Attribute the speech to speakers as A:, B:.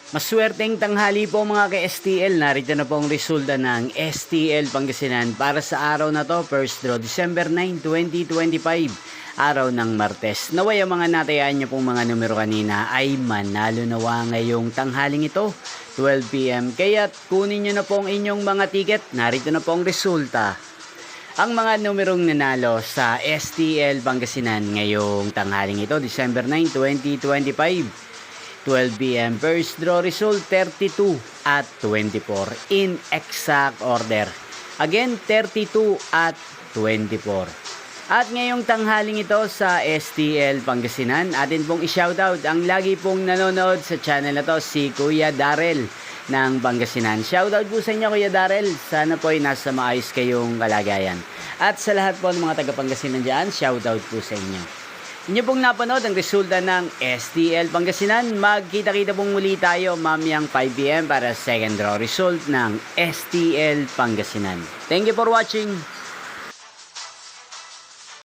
A: Maswerteng tanghali po mga ka-STL. Narito na po ang resulta ng STL Pangasinan para sa araw na to, first draw, December 9, 2025, araw ng Martes. Naway ang mga natayaan nyo pong mga numero kanina ay manalo nawa ngayong tanghaling ito, 12 PM. Kaya kunin nyo na po ang inyong mga ticket. Narito na po ang resulta. Ang mga numerong nanalo sa STL Pangasinan ngayong tanghaling ito, December 9, 2025. 12 PM. First draw result 32 at 24 in exact order. Again, 32 at 24. At ngayong tanghaling ito sa STL Pangasinan, atin pong i-shoutout ang lagi pong nanonood sa channel na to, si Kuya Darrell ng Pangasinan. Shoutout po sa inyo, Kuya Darrell. Sana po ay nasa maayos kayong kalagayan. At sa lahat po ng mga taga-Pangasinan dyan, shoutout po sa inyo. Inyo pong napanood ang resulta ng STL Pangasinan. Magkita-kita pong muli tayo mamayang 5 PM para second draw result ng STL Pangasinan. Thank you for watching.